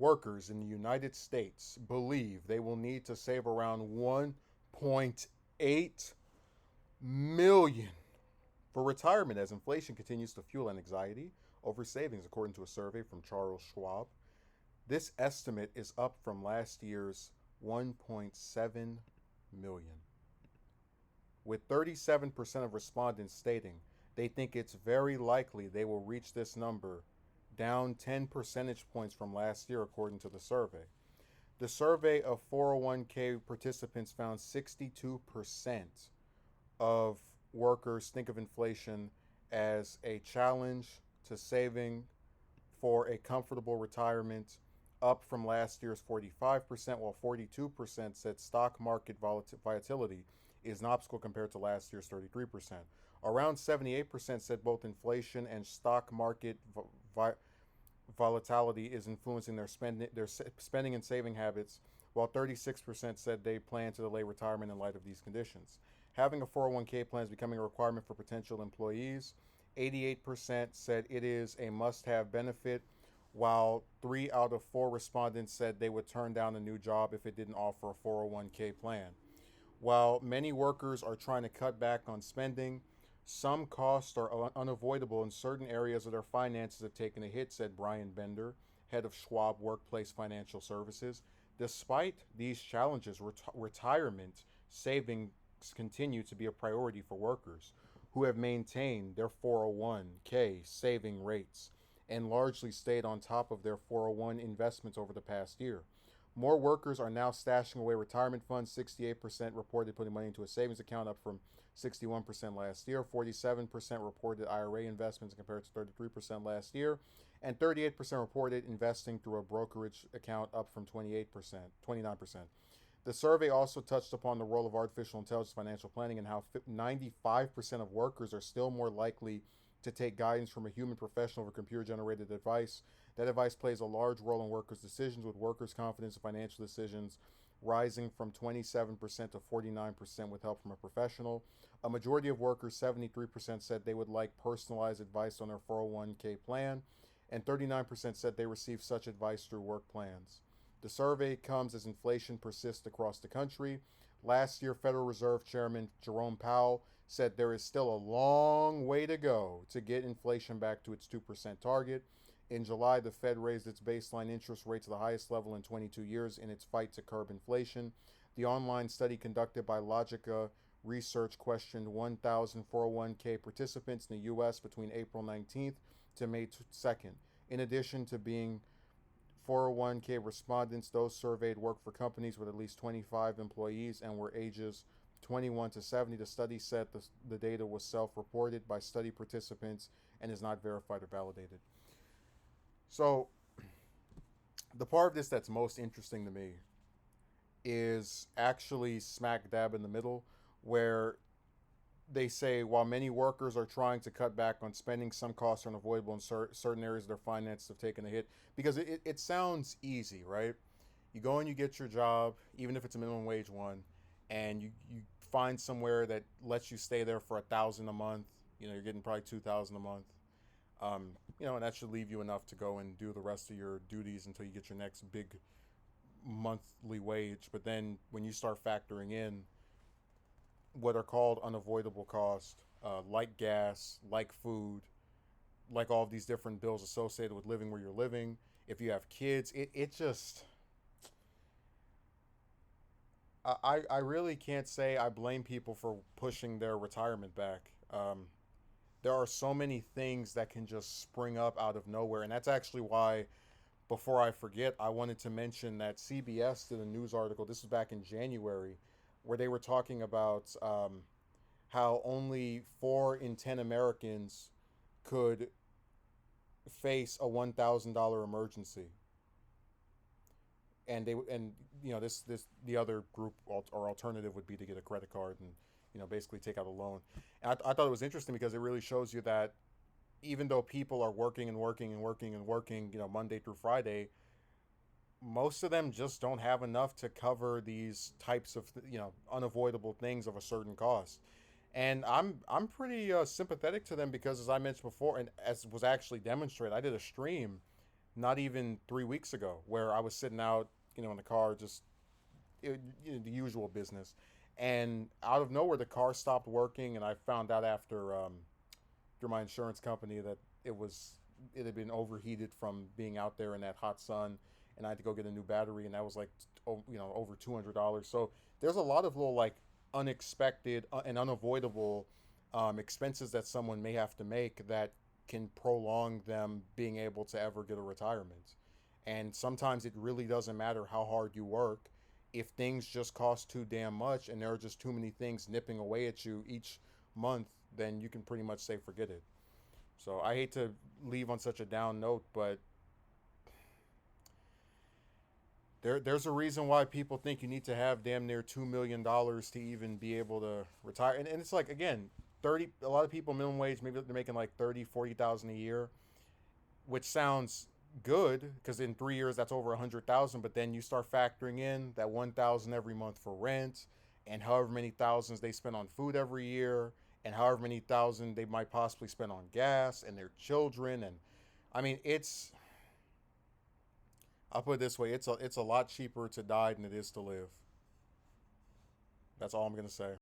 workers in the United States believe they will need to save around 1.8 million for retirement as inflation continues to fuel anxiety over savings, according to a survey from Charles Schwab. This estimate is up from last year's 1.7 million, with 37% of respondents stating they think it's very likely they will reach this number, down 10 percentage points from last year, according to the survey. The survey of 401k participants found 62% of workers think of inflation as a challenge to saving for a comfortable retirement, up from last year's 45%, while 42% said stock market volatility is an obstacle compared to last year's 33%. Around 78% said both inflation and stock market volatility is influencing their spending and saving habits, while 36% said they plan to delay retirement in light of these conditions. Having a 401k plan is becoming a requirement for potential employees. 88% said it is a must-have benefit, while 3 out of 4 respondents said they would turn down a new job if it didn't offer a 401k plan. While many workers are trying to cut back on spending, some costs are unavoidable and certain areas of their finances have taken a hit, said Brian Bender, head of Schwab Workplace Financial Services. Despite these challenges, retirement savings continue to be a priority for workers who have maintained their 401k saving rates and largely stayed on top of their 401 investments over the past year. More workers are now stashing away retirement funds. 68% reported putting money into a savings account, up from 61% last year. 47% reported IRA investments compared to 33% last year. And 38% reported investing through a brokerage account, up from 29%. The survey also touched upon the role of artificial intelligence in financial planning and how 95% of workers are still more likely to take guidance from a human professional over computer-generated advice. That advice plays a large role in workers' decisions, with workers' confidence in financial decisions rising from 27% to 49% with help from a professional. A majority of workers, 73%, said they would like personalized advice on their 401k plan, and 39% said they receive such advice through work plans. The survey comes as inflation persists across the country. Last year, Federal Reserve Chairman Jerome Powell said there is still a long way to go to get inflation back to its 2% target. In July, the Fed raised its baseline interest rate to the highest level in 22 years in its fight to curb inflation. The online study conducted by Logica Research questioned 1,000 401k participants in the U.S. between April 19th to May 2nd. In addition to being 401k respondents, those surveyed worked for companies with at least 25 employees and were ages 21 to 70. The study said the data was self-reported by study participants and is not verified or validated. So, the part of this that's most interesting to me is actually smack dab in the middle, where they say while many workers are trying to cut back on spending, some costs are unavoidable in certain areas of their finances have taken a hit. Because it sounds easy, right? You go and you get your job, even if it's a minimum wage one, and you find somewhere that lets you stay there for 1,000 a month. You're getting probably 2,000 a month. And that should leave you enough to go and do the rest of your duties until you get your next big monthly wage. But then when you start factoring in what are called unavoidable costs, like gas, like food, like all of these different bills associated with living where you're living, if you have kids, it just, I really can't say I blame people for pushing their retirement back. There are so many things that can just spring up out of nowhere. And that's actually why, before I forget, I wanted to mention that CBS did a news article. This was back in January, where they were talking about how only 4 in 10 Americans could face a $1,000 emergency. And this the other group or alternative would be to get a credit card and basically take out a loan. And I thought it was interesting because it really shows you that even though people are working and working and working and working, Monday through Friday, most of them just don't have enough to cover these types of unavoidable things of a certain cost. And I'm pretty sympathetic to them because, as I mentioned before, and as was actually demonstrated, I did a stream not even 3 weeks ago, where I was sitting out, in the car, just the usual business, and out of nowhere the car stopped working, and I found out through my insurance company that it had been overheated from being out there in that hot sun, and I had to go get a new battery, and that was like over $200. So there's a lot of little like unexpected and unavoidable expenses that someone may have to make that can prolong them being able to ever get a retirement. And sometimes it really doesn't matter how hard you work. If things just cost too damn much and there are just too many things nipping away at you each month, then you can pretty much say forget it. So I hate to leave on such a down note, but there's a reason why people think you need to have damn near $2 million to even be able to retire. And it's like, again, 30, a lot of people minimum wage, maybe they're making like 30, 40,000 a year, which sounds good because in 3 years that's over 100,000. But then you start factoring in that 1,000 every month for rent, and however many thousands they spend on food every year, and however many thousand they might possibly spend on gas and their children. And I mean, I'll put it this way: it's a lot cheaper to die than it is to live. That's all I'm gonna say.